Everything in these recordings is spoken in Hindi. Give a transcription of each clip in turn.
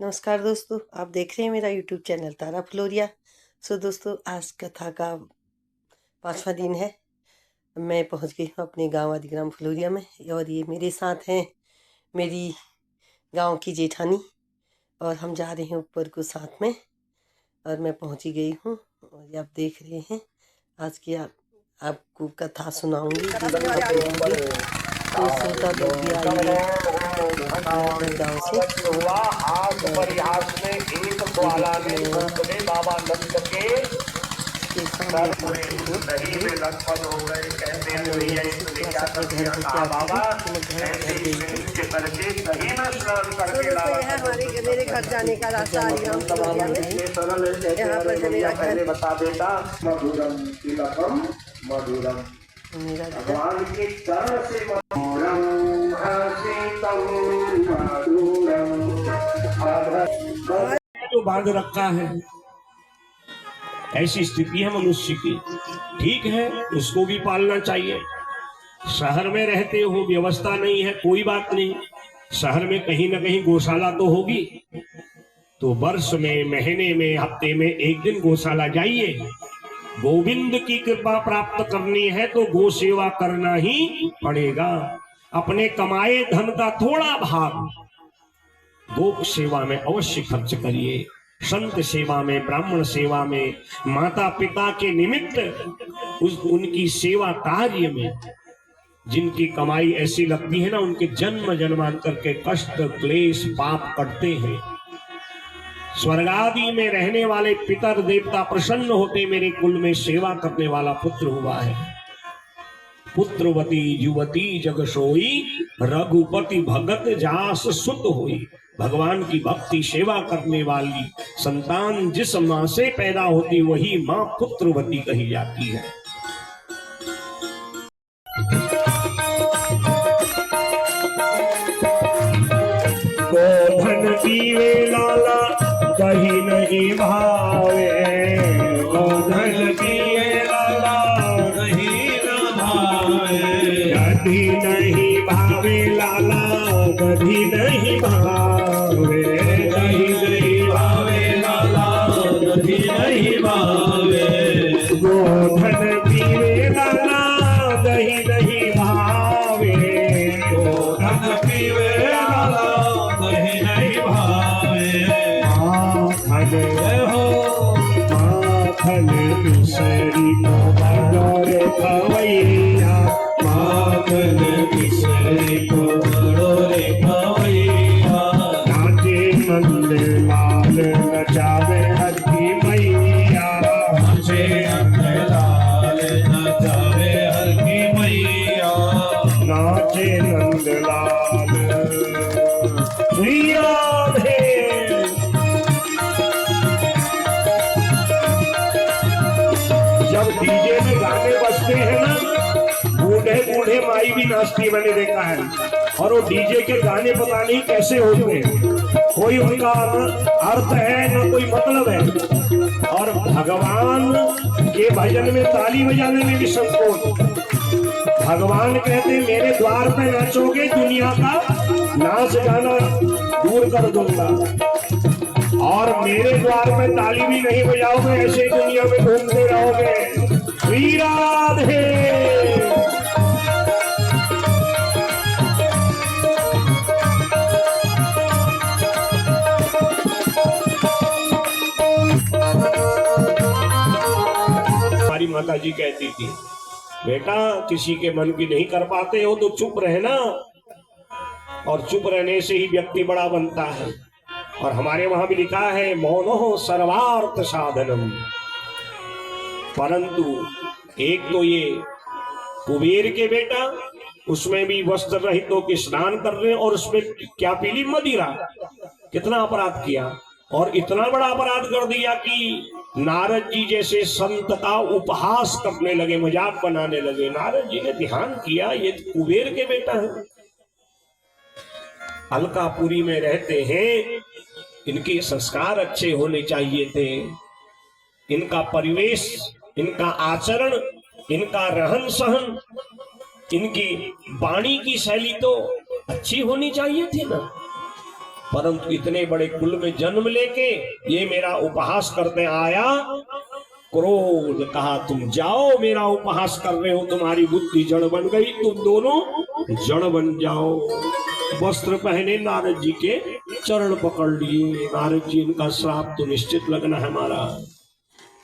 नमस्कार दोस्तों, आप देख रहे हैं मेरा यूट्यूब चैनल तारा फ्लोरिया। दोस्तों, आज कथा का 5वां दिन है। मैं पहुंच गई हूं अपने गांव आदिग्राम फ्लोरिया में और ये मेरे साथ हैं मेरी गांव की जेठानी और हम जा रहे हैं ऊपर को साथ में। और मैं पहुंची गई हूं और ये आप देख रहे हैं आज की आपको कथा सुनाऊंगी। तो श्रोता लोग भी आइए गाँव से। बाबा नंद के मेरे घर जाने का रास्ता बता देता। मधुरम तिलकम मधुरम भगवान के चरण से तो बांध रखा है। ऐसी स्थिति है मनुष्य की। ठीक है, उसको भी पालना चाहिए। शहर में रहते हो, व्यवस्था नहीं है, कोई बात नहीं। शहर में कहीं ना कहीं गौशाला तो होगी, तो वर्ष में, महीने में, हफ्ते में एक दिन गौशाला जाइए। गोविंद की कृपा प्राप्त करनी है तो गौ सेवा करना ही पड़ेगा। अपने कमाए धन का थोड़ा भाग गो सेवा में अवश्य खर्च करिए। संत सेवा में, ब्राह्मण सेवा में, माता पिता के निमित्त उनकी सेवा कार्य में जिनकी कमाई ऐसी लगती है ना, उनके जन्म जन्मांतर के कष्ट क्लेश पाप कटते हैं। स्वर्ग आदि में रहने वाले पितर देवता प्रसन्न होते, मेरे कुल में सेवा करने वाला पुत्र हुआ है। पुत्रवती युवती जग सोई, रघुपति भगत जास सुत होई। भगवान की भक्ति सेवा करने वाली संतान जिस माँ से पैदा होती वही माँ पुत्रवती कही जाती है। गोधन पीवे लाला कहीं नहीं भावे, गोधन पीवे लाला कहीं न भावे। कभी नहीं भावे लाला कभी नहीं भावे, कहीं नहीं भावे लाला कभी नहीं भावे। गोधन पीवे लाला कहीं नहीं भावे, गोधन पीवे लाला कहीं नहीं भावे। माखन मिसरी को बड़ोरे खवैया, माखन मिसरी को बड़ोरे खवैया। नाचे नंद लाल नचावे हर की मैया, नाचे नंद लाल नचावे हर की मैया। नाचे नंद लाल राधे। जब डीजे में गाने बजते हैं ना, बूढ़े बूढ़े माई भी नाचती मैंने देखा है। और वो डीजे के गाने पता नहीं कैसे होते हैं, कोई उनका अर्थ है ना कोई मतलब है। और भगवान के भजन में ताली बजाने में भी संकोच। भगवान कहते मेरे द्वार पे नाचोगे, दुनिया का नाच गाना दूर कर दूंगा। और मेरे द्वार पे ताली भी नहीं बजाओगे, ऐसे दुनिया में घूमते रहोगे। श्री राधे। हमारी माता जी कहती थी, बेटा किसी के मन की नहीं कर पाते हो तो चुप रहना, और चुप रहने से ही व्यक्ति बड़ा बनता है। और हमारे वहां भी लिखा है, मौनो सर्वार्थ साधनम। परंतु एक तो ये कुबेर के बेटा, उसमें भी वस्त्र रहित होकर स्नान कर रहे हैं और उसमें क्या पीली मदिरा। कितना अपराध किया, और इतना बड़ा अपराध कर दिया कि नारद जी जैसे संत का उपहास करने लगे, मजाक बनाने लगे। नारद जी ने ध्यान किया, ये कुबेर के बेटा है, अलकापुरी में रहते हैं, इनके संस्कार अच्छे होने चाहिए थे। इनका परिवेश, इनका आचरण, इनका रहन सहन, इनकी वाणी की शैली तो अच्छी होनी चाहिए थी ना। परंतु इतने बड़े कुल में जन्म लेके ये मेरा उपहास करने आया। क्रोध कहा तुम जाओ, मेरा उपहास कर रहे हो, तुम्हारी बुद्धि जड़ बन गई, तुम दोनों जड़ बन जाओ। वस्त्र पहने नारद जी के चरण पकड़ लिए। नारद जी इनका श्राप तो निश्चित लगना है हमारा।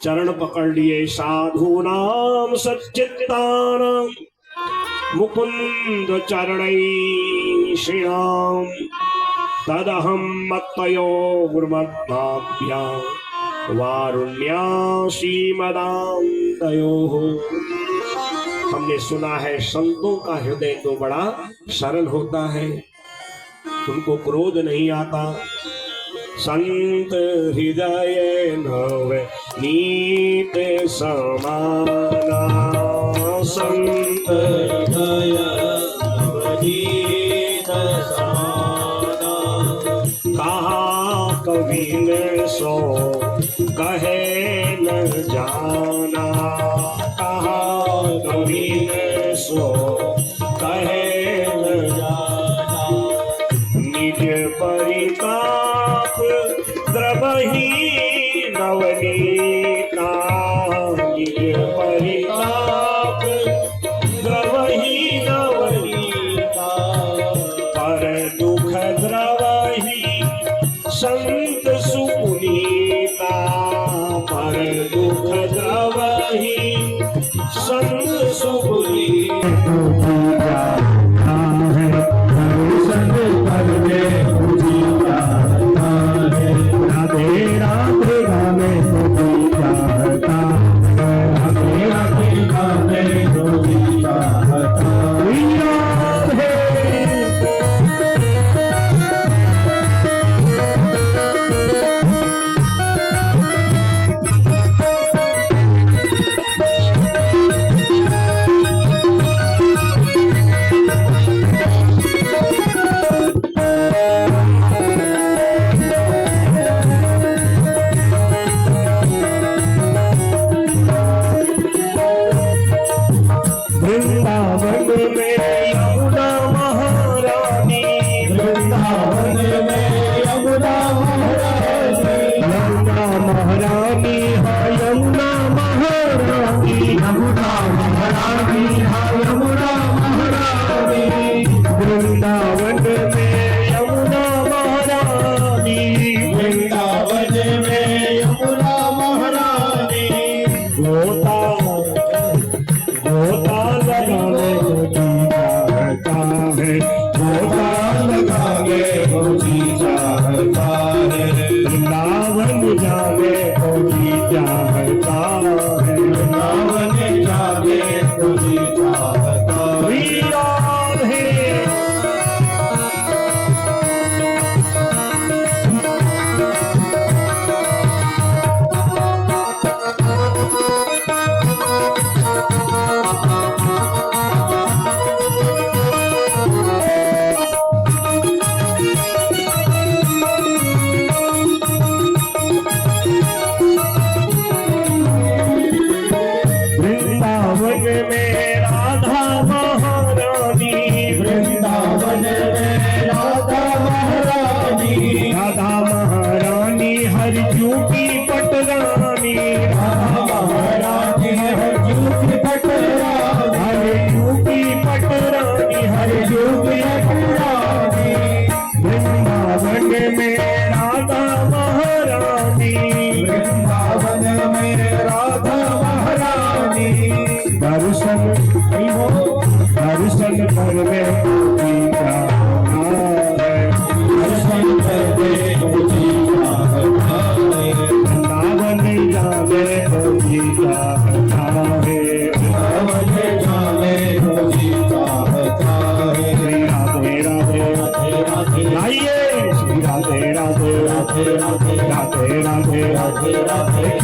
चरण पकड़ लिए। साधु नाम सच्चित्तानाम मुकुंद चरणै श्रीराम तदहम मत्तयो गुरुमत्ताभ्या वारुण्यासी मदांतयो। हमने सुना है संतों का हृदय तो बड़ा सरल होता है, उनको क्रोध नहीं आता। संत हृदय नव नीत समाना, संत हृदय नवनीत समाना। कहा कवि ने सो कहे न जाना, कहा कवि ने सो कहे न जाना। निज परिताप द्रवहि नवनीता, निज परिताप द्रवहि नवनीता। पर दुख द्रवहि संत सुपुनीता, पर दुख द्रवहि संत सुपुनीता।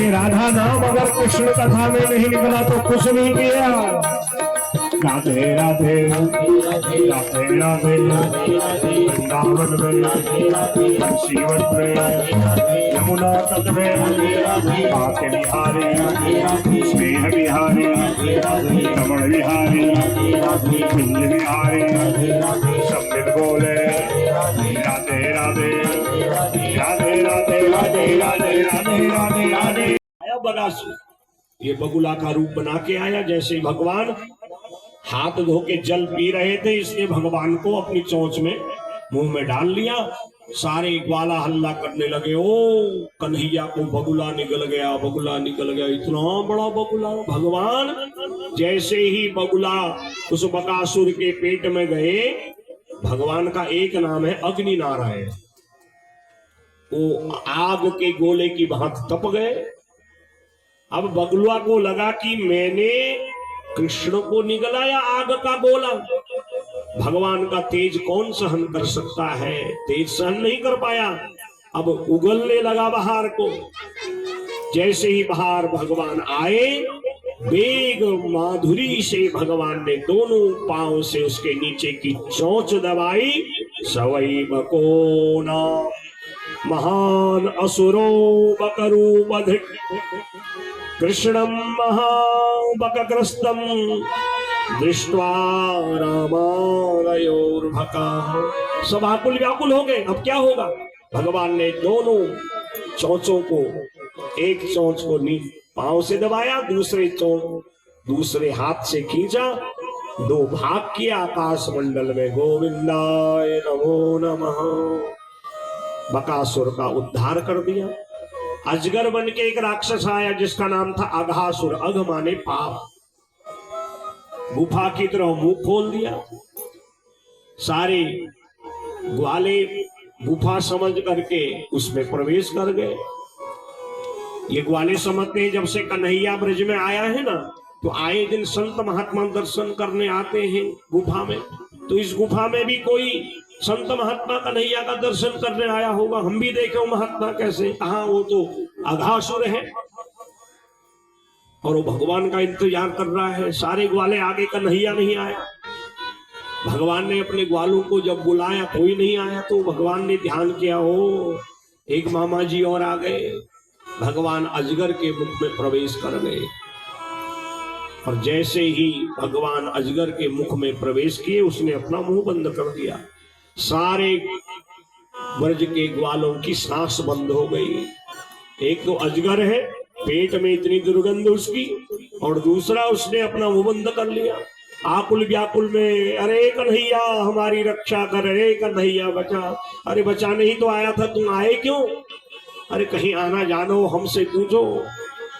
राधा नाम अगर कृष्ण कथा में नहीं निकला तो कुछ नहीं किया। राधे राधे राधे राधे वृंदावन में, शिवन में, यमुना तट में आके बिहारी स्नेह बिहारी रमण बिहारी कुंज बिहारी सब मिल बोले राधे राधे राधे राधे राधे राधे राधे राधे राधे। आया बगासुर, ये बगुला का रूप बना के आया। जैसे भगवान हाथ धो के जल पी रहे थे, इसने भगवान को अपनी चोंच में मुंह में डाल लिया। सारे ग्वाला हल्ला करने लगे, ओ कन्हैया को बगुला निकल गया, बगुला निकल गया, इतना बड़ा बगुला। भगवान जैसे ही बगुला उस बकासुर के पेट में गए, भगवान का एक नाम है अग्नि नारायण, वो आग के गोले की भांति तप गए। अब बगुला को लगा कि मैंने कृष्ण को निगलाया आग का गोला, भगवान का तेज कौन सहन कर सकता है, तेज सहन नहीं कर पाया। अब उगलने लगा बाहर को। जैसे ही बाहर भगवान आए, वेग माधुरी से भगवान ने दोनों पांव से उसके नीचे की चोंच दबाई। सवई बकोना महान असुरो बकरू बध कृष्णम महाबकग्रस्तम दृष्ट्वा रामालयोर्भका। सब आकुल व्याकुल हो गए, अब क्या होगा। भगवान ने दोनों चोंचों को, एक चोंच को पांव से दबाया, दूसरे हाथ से खींचा, दो भाग किया आकाश मंडल में। गोविंदाय नमो नमः। बकासुर का उद्धार कर दिया। अजगर बन के एक राक्षस आया जिसका नाम था अघासुर, अघ माने पाप। गुफा की तरह मुंह खोल दिया। सारे ग्वाले गुफा समझ करके उसमें प्रवेश कर गए। ये ग्वाले समझते हैं जब से कन्हैया ब्रज में आया है ना, तो आए दिन संत महात्मा दर्शन करने आते हैं गुफा में। तो इस गुफा में भी कोई संत महात्मा कन्हैया का दर्शन करने आया होगा। हम भी देखे महात्मा कैसे, कहा वो तो अघासुर है और वो भगवान का इंतजार कर रहा है। सारे ग्वाले आगे, कन्हैया नहीं आया। भगवान ने अपने ग्वालों को जब बुलाया, कोई नहीं आया, तो भगवान ने ध्यान किया, ओ एक मामा जी और आ गए। भगवान अजगर के मुख में प्रवेश कर गए और जैसे ही भगवान अजगर के मुख में प्रवेश किए, उसने अपना मुंह बंद कर दिया। सारे ब्रज के ग्वालों की सांस बंद हो गई। एक तो अजगर है, पेट में इतनी दुर्गंध उसकी, और दूसरा उसने अपना मुंह बंद कर लिया। आकुल व्याकुल में, अरे कन्हैया हमारी रक्षा कर, अरे कन्हैया बचा। अरे बचाने ही तो आया था, तुम आए क्यों? अरे कहीं आना जानो हमसे पूछो।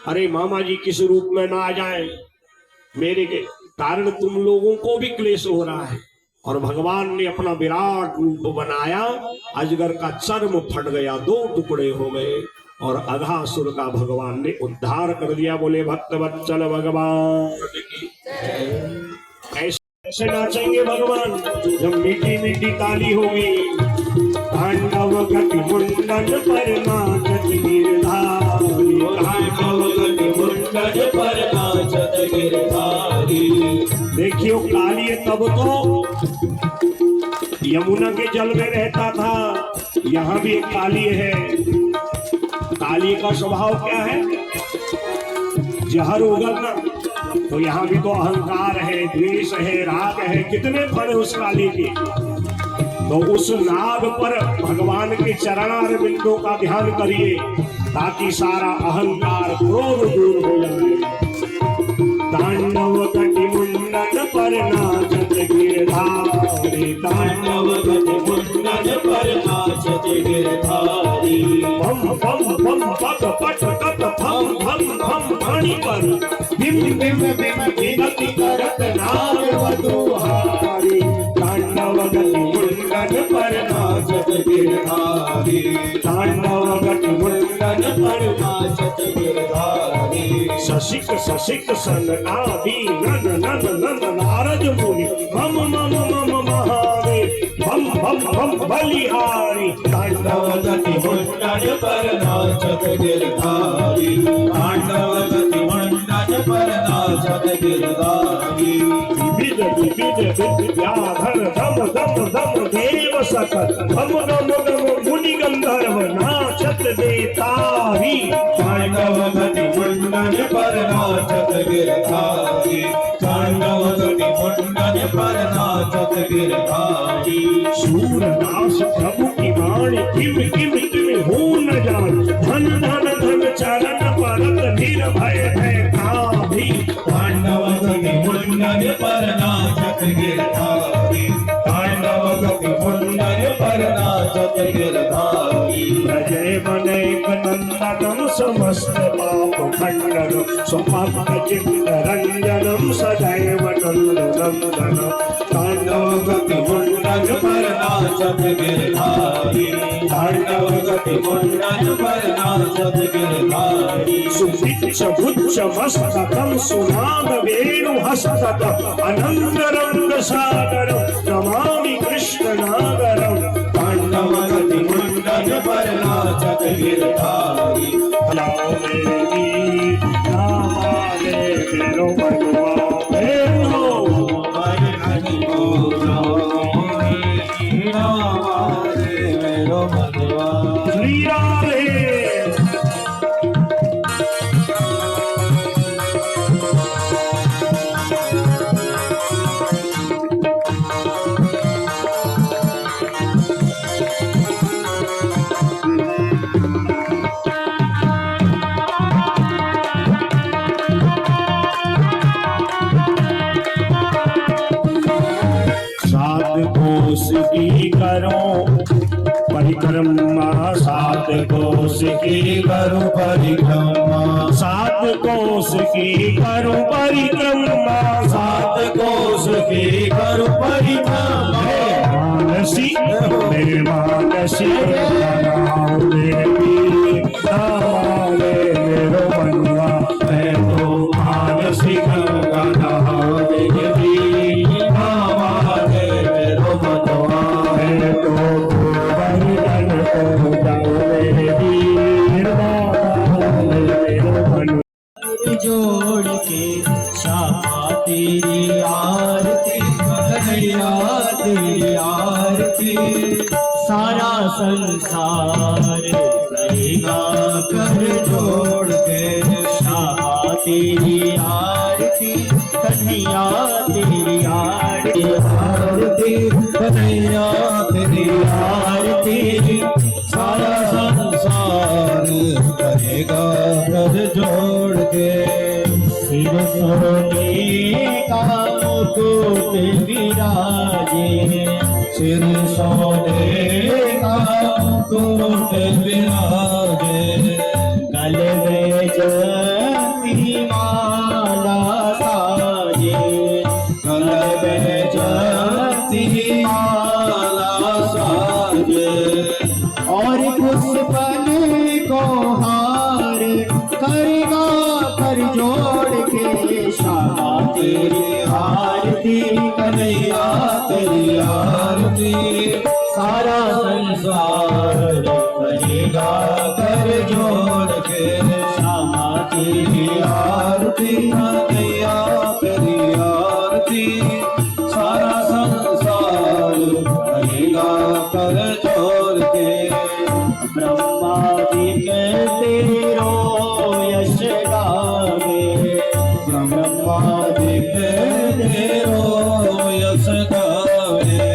अरे मामा जी किस रूप में ना आ जाए, मेरे के कारण तुम लोगों को भी क्लेश हो रहा है। और भगवान ने अपना विराट रूप बनाया, अजगर का चर्म फट गया, दो टुकड़े हो गए और अघासुर का भगवान ने उद्धार कर दिया। बोले भक्त वत्सल भगवान की। ऐसे नाचेंगे भगवान जब मीठी मीठी ताली होगी। तांडव गति मुंडन पर नाचत गिरधारी, तांडव गति मुंडन पर नाचत गिरधारी। देखियो काली तब तो यमुना के जल में रहता था, यहाँ भी एक काली है। काली का स्वभाव क्या है? जहर उगलना। तो यहाँ भी तो अहंकार है, द्वेष है, राग है, कितने फल है उस काली के। तो उस नाग पर भगवान के चरणार बिंदों का ध्यान करिए ताकि सारा अहंकार क्रोध दूर हो जाए। तांडव गति मुंडन पर नाचत गिरधारी, तांडव गति मुंडन पर नाचत गिरधारी। भम भम भम पट पट कट भम भम भम पानी पर बिम बिम बिम विनती करत नाग वधूहारी। तांडव गति मुंडन पर नाचत गिरधारी, तांडव गति मुंडन पर नाचत गिरधारी। सशिक सशिक सनकादि नन नन नन नारद मुनि मम मम मम महादेव भम भम भम बलिहारी। तांडव गति मुंडन पर नाचत गिरधारी, तांडव गति मुंडन पर नाचत गिरधारी। विविध विविध विद्याधर दम दम दम देव सकल, धम दम दम मुनि गंधर्व नाचत देता नाचत गिरधारी, तांडव कटी मुंडन पर नाचत गिरधारी। सूरदास प्रभु की वाणी किम किम किम हो न जान, धन धन धन चरण परत निर्भय है काभी। तांडव कटी मुंडन पर नाचत गिरधारी, तांडव कटी मुंडन पर नाचत गिरधारी। जय मनैक नंदनम समस्त पाप खंडनम, स्वपाप चित्त रंजनम सदैव नंदनंदनम। तांडव गति मुंडन पर नाचत गिरधारी, तांडव गति मुंडन पर नाचत गिरधारी। सुभिक्ष भुच्छ मस्तकम सुनाद वेणु हस्तकम, अनंत रंग सागरम नमामि कृष्ण नागरम। तांडव गति मुंडन पर नाचत गिरधारी। लाओ देवी नामाले मेरो मनवा मेरो, श्री राधे। कोस की करो परिक्रमा, सात कोस की करो परिक्रमा, सात कोस की करो परिक्रमा, सात कोस की करो परिक्रमा। मानसी मेरे मानसी बनाओ देवी, नामाले मेरो मनवा। मैं तो मानसी बनाओ देवी, नामाले मेरो मनवा। मैं तो बलिदान को जाओ देवी, नामाले मेरो मनवा। जोड़ के श्यामा तेरी आरती, कन्हैया तेरी आरती। सारा संसार करेगा कर जोड़ के श्यामा तेरी आरती, कन्हैया तेरी आरती। आरती कन्हैया तेरी आरती, सारा संसार करेगा कर जोड़ के। सिर सोने का मुकुट विराजे, सिर सोने का मुकुट विराजे। गले में जयंती माला साजे, गले में जयंती माला साजे। और पुष्पन को हार करेगा कर जोड़ के श्यामा तेरी आरती, कन्हैया तेरी आरती। सारा संसार करेगा कर जोड़ के श्यामा तेरी आरती, कन्हैया तेरी आरती। सारा संसार करेगा कर जोड़ के। ब्रह्मादिक तेरो यश गावे, ब्रह्मादिक तेरो यश गावे।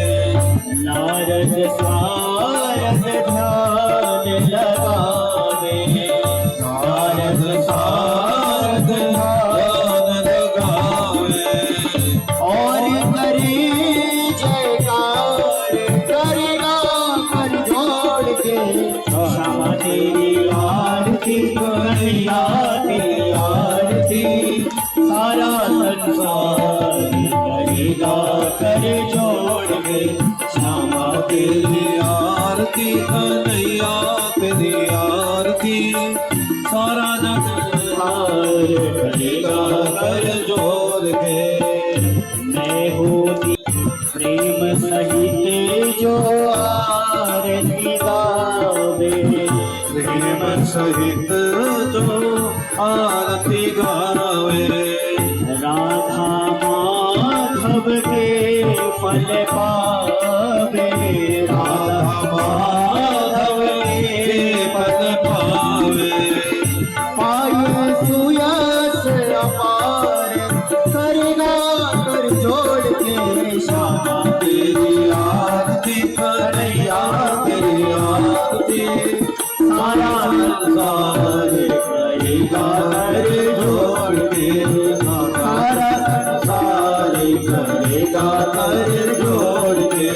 नारद सारद ध्यान लगावे, नारद सारद ध्यान लगावे। और करे जयकार करेगा कर जोड़ के श्यामा तेरी आरती, कन्हैया तेरी आरती। सारा संसार करेगा कर जोड़ के श्यामा तेरी आरती, कन्हैया तेरी आरती। सारा संसार करेगा कर जोड़ के। मैं होती प्रेम सहित जो आरती गावे, प्रेम सहित जो आरती गावे। राधा माधव के फल पावे, राधा माधव के फल पावे। पाए सुयस सारा संसार करेगा कर जोड़ के, सारा संसार करेगा कर जोड़ के,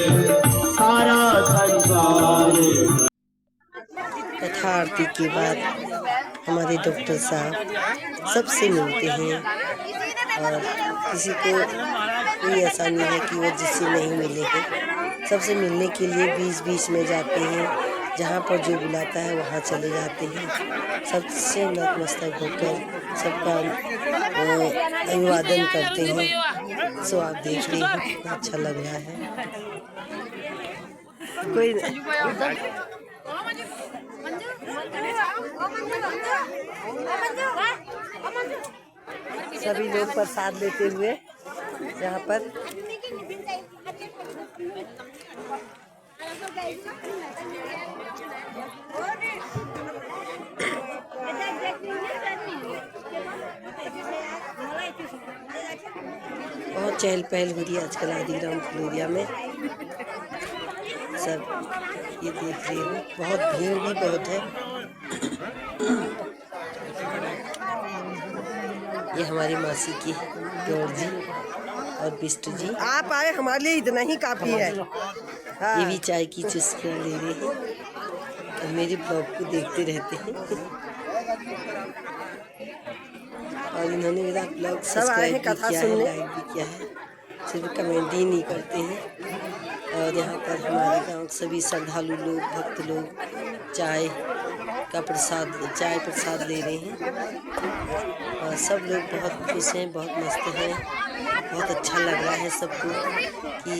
सारा संसार। कथा आरती के बाद हमारे डॉक्टर साहब सबसे मिलते हैं और किसी को कोई ऐसा नहीं है कि वो जिससे नहीं मिले हैं। सबसे मिलने के लिए बीच बीच में जाते हैं, जहाँ पर जो बुलाता है वहाँ चले जाते हैं। सबसे नतमस्तक होकर सबका अभिवादन करते हैं। सो आप देख रहे हैं कितना अच्छा लग रहा है। कोई सभी लोग प्रसाद लेते हुए यहाँ पर बहुत चहल पहल हो रही है आजकल आदिग्राम फुलोरिया में। सब ये देख रहे हो, बहुत भीड़ भी बहुत है। ये हमारी मासी की गौर जी और बिष्टू जी, आप आए हमारे लिए इतना ही काफी है। हाँ। ये भी चाय की चुस्कियाँ ले रहे हैं और मेरे ब्लॉग को देखते रहते हैं और इन्होंने मेरा ब्लॉग सब्सक्राइब भी किया है, लाइक भी किया है, सिर्फ कमेंट ही नहीं करते हैं। और यहाँ पर हमारे गांव सभी श्रद्धालु लोग, भक्त लोग चाय प्रसाद ले रहे हैं और सब लोग बहुत खुश हैं, बहुत मस्त हैं। बहुत अच्छा लग रहा है सबको कि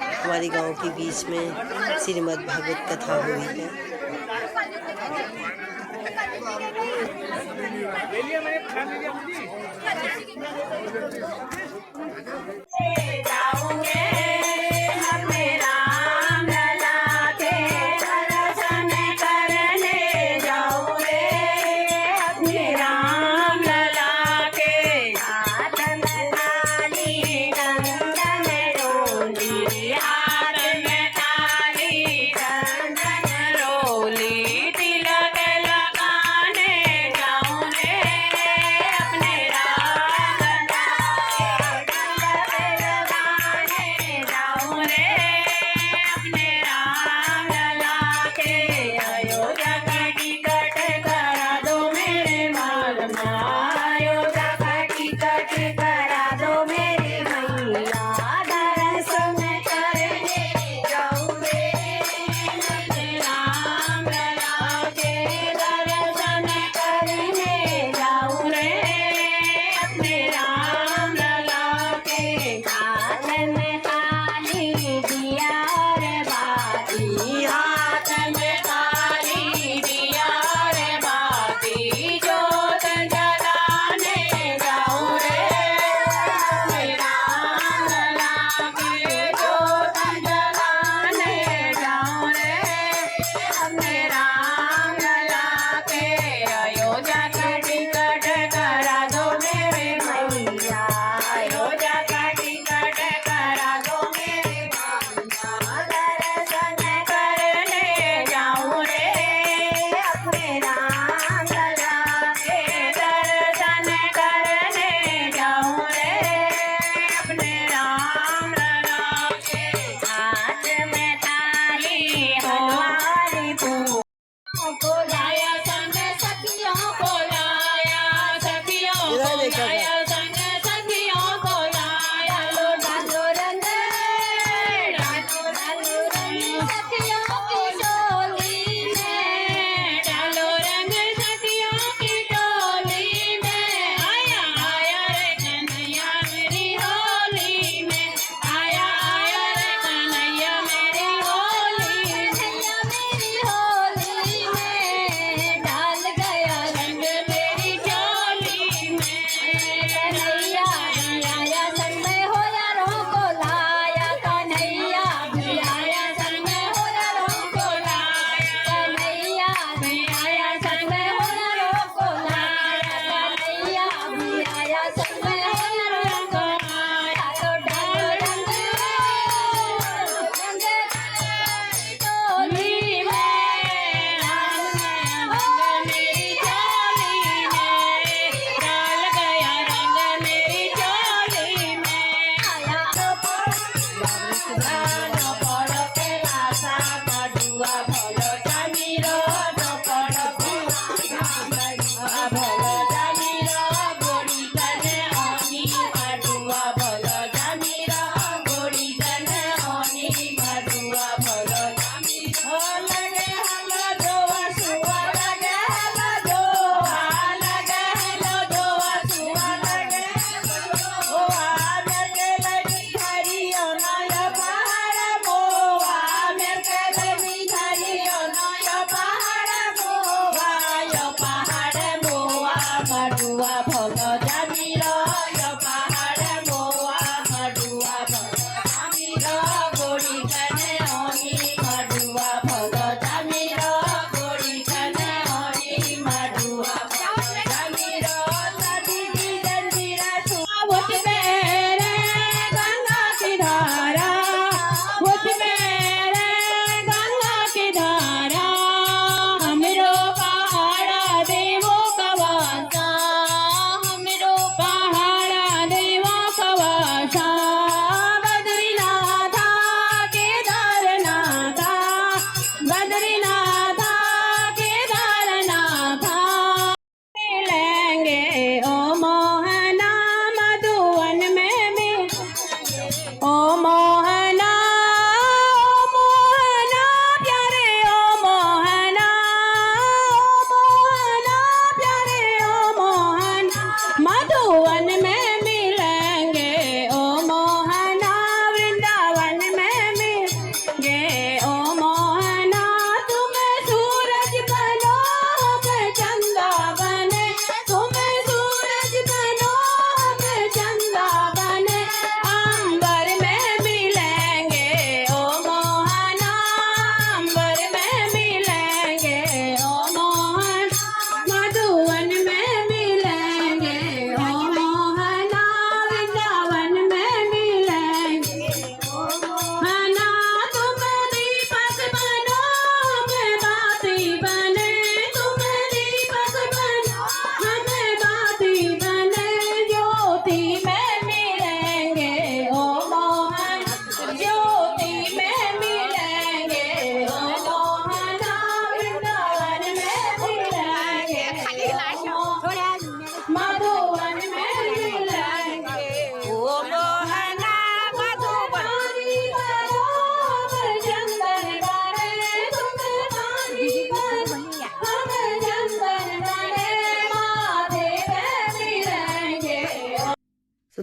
हमारे गांव के बीच में श्रीमद् भागवत कथा हो रही है।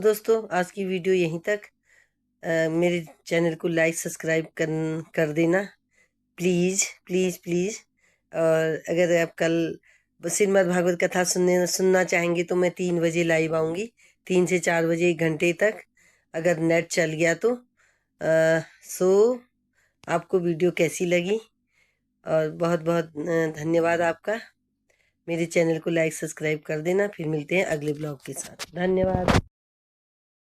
तो दोस्तों आज की वीडियो यहीं तक। मेरे चैनल को लाइक सब्सक्राइब कर देना प्लीज़ प्लीज़ प्लीज़। और अगर आप कल श्रीमद् भागवत कथा सुनना चाहेंगे तो मैं 3 बजे लाइव आऊँगी, 3 से 4 बजे 1 घंटे तक, अगर नेट चल गया तो। सो आपको वीडियो कैसी लगी, और बहुत बहुत धन्यवाद आपका। मेरे चैनल को लाइक सब्सक्राइब कर देना। फिर मिलते हैं अगले ब्लॉग के साथ। धन्यवाद।